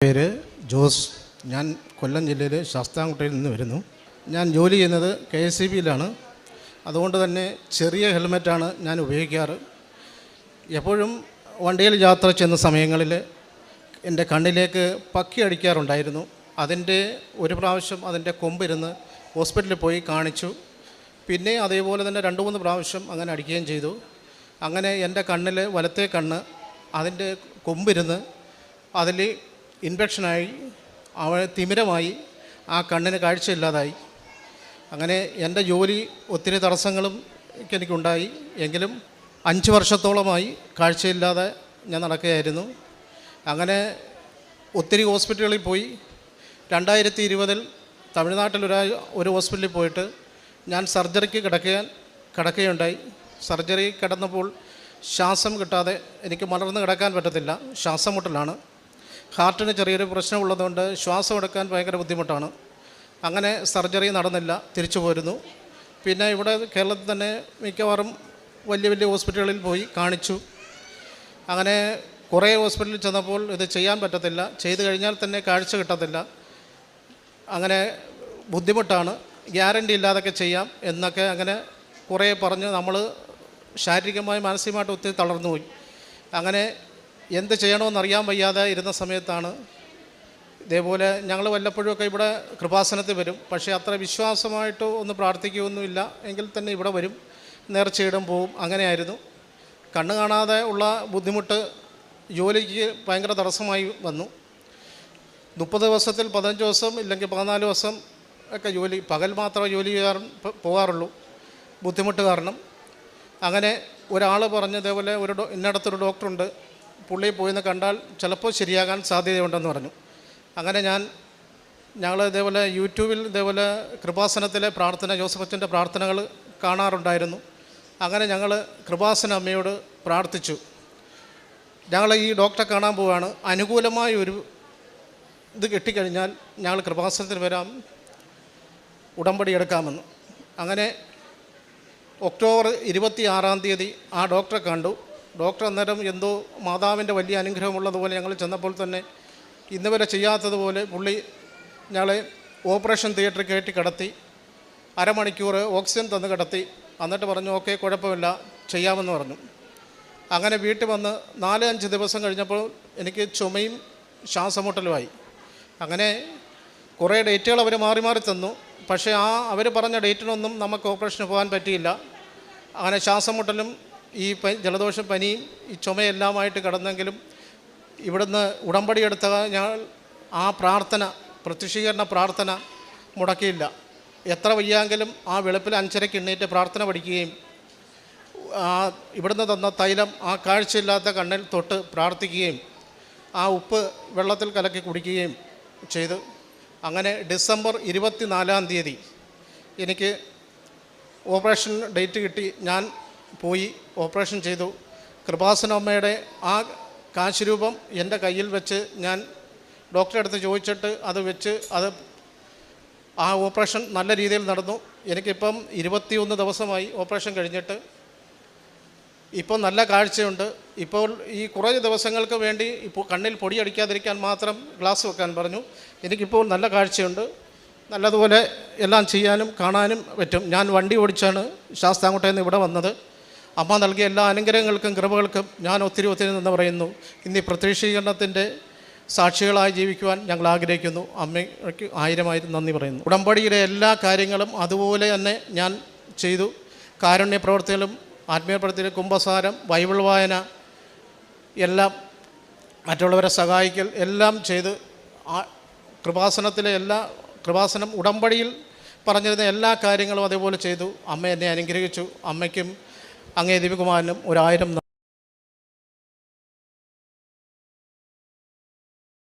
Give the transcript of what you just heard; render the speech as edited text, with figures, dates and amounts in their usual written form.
പേര് ജോസ്. ഞാൻ കൊല്ലം ജില്ലയിലെ ശാസ്താംകോട്ടയിൽ നിന്ന് വരുന്നു. ഞാൻ ജോലി ചെയ്യുന്നത് KSEBയിലാണ്. അതുകൊണ്ട് തന്നെ ചെറിയ ഹെൽമെറ്റാണ് ഞാൻ ഉപയോഗിക്കാറ്. എപ്പോഴും വണ്ടിയിൽ യാത്ര ചെയ്യുന്ന സമയങ്ങളിൽ എൻ്റെ കണ്ണിലേക്ക് പക്കി അടിക്കാറുണ്ടായിരുന്നു. അതിൻ്റെ ഒരു പ്രാവശ്യം അതിൻ്റെ കൊമ്പിരുന്ന് ഹോസ്പിറ്റലിൽ പോയി കാണിച്ചു. പിന്നെ അതേപോലെ തന്നെ 2-3 പ്രാവശ്യം അങ്ങനെ അടിക്കുകയും ചെയ്തു. അങ്ങനെ എൻ്റെ കണ്ണിൽ വലത്തെ കണ്ണ് അതിൻ്റെ കൊമ്പിരുന്ന് അതിൽ ഇൻഫെക്ഷനായി തിമിരമായി ആ കണ്ണിന് കാഴ്ചയില്ലാതായി. അങ്ങനെ എൻ്റെ ജോലി ഒത്തിരി തടസ്സങ്ങളും എനിക്കുണ്ടായി. എങ്കിലും 5 വർഷത്തോളമായി കാഴ്ചയില്ലാതെ ഞാൻ നടക്കുകയായിരുന്നു. അങ്ങനെ ഒത്തിരി ഹോസ്പിറ്റലുകളിൽ പോയി. 2020 തമിഴ്നാട്ടിൽ ഒരു ഹോസ്പിറ്റലിൽ പോയിട്ട് ഞാൻ സർജറിക്ക് കിടക്കുകയുണ്ടായി. സർജറി കിടന്നപ്പോൾ ശ്വാസം കിട്ടാതെ എനിക്ക് മലർന്ന് കിടക്കാൻ പറ്റത്തില്ല. ശ്വാസം മുട്ടലാണ്. ഹാർട്ടിന് ചെറിയൊരു പ്രശ്നമുള്ളതുകൊണ്ട് ശ്വാസം എടുക്കാൻ ഭയങ്കര ബുദ്ധിമുട്ടാണ്. അങ്ങനെ സർജറി നടന്നില്ല, തിരിച്ചു പോരുന്നു. പിന്നെ ഇവിടെ കേരളത്തിൽ തന്നെ മിക്കവാറും വലിയ ഹോസ്പിറ്റലുകളിൽ പോയി കാണിച്ചു. അങ്ങനെ കുറേ ഹോസ്പിറ്റലിൽ ചെന്നപ്പോൾ ഇത് ചെയ്യാൻ പറ്റത്തില്ല, ചെയ്തു കഴിഞ്ഞാൽ തന്നെ കാഴ്ച കിട്ടത്തില്ല, അങ്ങനെ ബുദ്ധിമുട്ടാണ്, ഗ്യാരണ്ടി ഇല്ലാതൊക്കെ ചെയ്യാം എന്നൊക്കെ അങ്ങനെ കുറേ പറഞ്ഞ് നമ്മൾ ശാരീരികമായി മാനസികമായിട്ട് ഒത്തിരി തളർന്നുപോയി. അങ്ങനെ എന്ത് ചെയ്യണമെന്നറിയാൻ വയ്യാതെ ഇരുന്ന സമയത്താണ് ഇതേപോലെ ഞങ്ങൾ വല്ലപ്പോഴുമൊക്കെ ഇവിടെ കൃപാസനത്തിൽ വരും. പക്ഷേ അത്ര വിശ്വാസമായിട്ട് ഒന്ന് പ്രാർത്ഥിക്കുകയൊന്നുമില്ല, എങ്കിൽ തന്നെ ഇവിടെ വരും, നേർച്ചയിടും പോവും. അങ്ങനെയായിരുന്നു. കണ്ണ് കാണാതെ ഉള്ള ബുദ്ധിമുട്ട് ജോലിക്ക് ഭയങ്കര തടസ്സമായി വന്നു. 30 ദിവസത്തിൽ 15 ദിവസം ഇല്ലെങ്കിൽ 14 ദിവസം ഒക്കെ ജോലി, പകൽ മാത്രമേ ജോലി പോകാറുള്ളൂ ബുദ്ധിമുട്ട് കാരണം. അങ്ങനെ ഒരാൾ പറഞ്ഞ് ഇതേപോലെ ഇന്നടത്തൊരു ഡോക്ടറുണ്ട്, പുള്ളി പോയിന്ന് കണ്ടാൽ ചിലപ്പോൾ ശരിയാകാൻ സാധ്യതയുണ്ടെന്ന് പറഞ്ഞു. അങ്ങനെ ഞങ്ങൾ ഇതേപോലെ യൂട്യൂബിൽ ഇതേപോലെ കൃപാസനത്തിലെ പ്രാർത്ഥന, ജോസഫ് അച്ഛൻ്റെ പ്രാർത്ഥനകൾ കാണാറുണ്ടായിരുന്നു. അങ്ങനെ ഞങ്ങൾ കൃപാസന അമ്മയോട് പ്രാർത്ഥിച്ചു, ഞങ്ങൾ ഈ ഡോക്ടറെ കാണാൻ പോവുകയാണ്, അനുകൂലമായ ഒരു ഇത് കിട്ടിക്കഴിഞ്ഞാൽ ഞങ്ങൾ കൃപാസനത്തിൽ വരാം, ഉടമ്പടി എടുക്കാമെന്ന്. അങ്ങനെ ഒക്ടോബർ 26-ാം തീയതി ആ ഡോക്ടറെ കണ്ടു. ഡോക്ടർ അന്നേരം എന്തോ മാതാവിൻ്റെ വലിയ അനുഗ്രഹമുള്ളതുപോലെ ഞങ്ങൾ ചെന്നപ്പോൾ തന്നെ ഇന്ന് വരെ ചെയ്യാത്തതുപോലെ പുള്ളി ഞങ്ങളെ ഓപ്പറേഷൻ തിയേറ്ററിൽ കയറ്റി കിടത്തി. അരമണിക്കൂർ ഓക്സിജൻ തന്ന് കിടത്തി. എന്നിട്ട് പറഞ്ഞു ഓക്കെ, കുഴപ്പമില്ല, ചെയ്യാമെന്ന് പറഞ്ഞു. അങ്ങനെ വീട്ടിൽ വന്ന് 4-5 ദിവസം കഴിഞ്ഞപ്പോൾ എനിക്ക് ചുമയും ശ്വാസമുട്ടലുമായി. അങ്ങനെ കുറേ ഡേറ്റുകൾ അവർ മാറി തന്നു. പക്ഷേ അവർ പറഞ്ഞ ഡേറ്റിനൊന്നും നമുക്ക് ഓപ്പറേഷന് പോകാൻ പറ്റിയില്ല. അങ്ങനെ ശ്വാസം മുട്ടലും ഈ ജലദോഷം, പനിയും ഈ ചുമയെല്ലാമായിട്ട് കിടന്നെങ്കിലും ഇവിടുന്ന് ഉടമ്പടി എടുത്ത ഞങ്ങൾ ആ പ്രാർത്ഥന, പ്രത്യക്ഷീകരണ പ്രാർത്ഥന മുടക്കിയില്ല. എത്ര വയ്യാങ്കിലും ആ വെളുപ്പിൽ 5:30 എണ്ണീറ്റ് പ്രാർത്ഥന പഠിക്കുകയും ഇവിടുന്ന് തന്ന തൈലം ആ കാഴ്ചയില്ലാത്ത കണ്ണിൽ തൊട്ട് പ്രാർത്ഥിക്കുകയും ആ ഉപ്പ് വെള്ളത്തിൽ കലക്കി കുടിക്കുകയും ചെയ്തു. അങ്ങനെ ഡിസംബർ 24-ാം തീയതി എനിക്ക് ഓപ്പറേഷൻ ഡേറ്റ് കിട്ടി. ഞാൻ പോയി ഓപ്പറേഷൻ ചെയ്തു. കൃപാസന അമ്മയുടെ ആ കാശുരൂപം എൻ്റെ കയ്യിൽ വെച്ച് ഞാൻ ഡോക്ടറെ അടുത്ത് ചോദിച്ചിട്ട് അത് വെച്ച് ആ ഓപ്പറേഷൻ നല്ല രീതിയിൽ നടന്നു. എനിക്കിപ്പം 21 ദിവസമായി ഓപ്പറേഷൻ കഴിഞ്ഞിട്ട്. ഇപ്പോൾ നല്ല കാഴ്ചയുണ്ട്. ഇപ്പോൾ ഈ കുറേ ദിവസങ്ങൾക്ക് വേണ്ടി ഇപ്പോൾ കണ്ണിൽ പൊടി അടിക്കാതിരിക്കാൻ മാത്രം ഗ്ലാസ് വെക്കാൻ പറഞ്ഞു. എനിക്കിപ്പോൾ നല്ല കാഴ്ചയുണ്ട്. നല്ലതുപോലെ എല്ലാം ചെയ്യാനും കാണാനും പറ്റും. ഞാൻ വണ്ടി ഓടിച്ചാണ് ശാസ്താംകോട്ടയിൽ നിന്ന് ഇവിടെ വന്നത്. അമ്മ നൽകിയ എല്ലാ അനുഗ്രഹങ്ങൾക്കും കൃപകൾക്കും ഞാൻ ഒത്തിരി നന്ദി പറയുന്നു. ഇന്ന് ഈ പ്രത്യക്ഷീകരണത്തിൻ്റെ സാക്ഷികളായി ജീവിക്കുവാൻ ഞങ്ങൾ ആഗ്രഹിക്കുന്നു. അമ്മയ്ക്ക് 1000 നന്ദി പറയുന്നു. ഉടമ്പടിയുടെ എല്ലാ കാര്യങ്ങളും അതുപോലെ തന്നെ ഞാൻ ചെയ്തു. കാരുണ്യ പ്രവർത്തികളും ആത്മീയ പ്രവർത്തികളും, കുംഭസാരം, ബൈബിൾ വായന, എല്ലാം മറ്റുള്ളവരെ സഹായിക്കൽ എല്ലാം ചെയ്ത് കൃപാസനം ഉടമ്പടിയിൽ പറഞ്ഞിരുന്ന എല്ലാ കാര്യങ്ങളും അതേപോലെ ചെയ്തു. അമ്മ എന്നെ അനുഗ്രഹിച്ചു. അമ്മയ്ക്കും അങ്ങേ ദിവ്യകുമാരനും 1000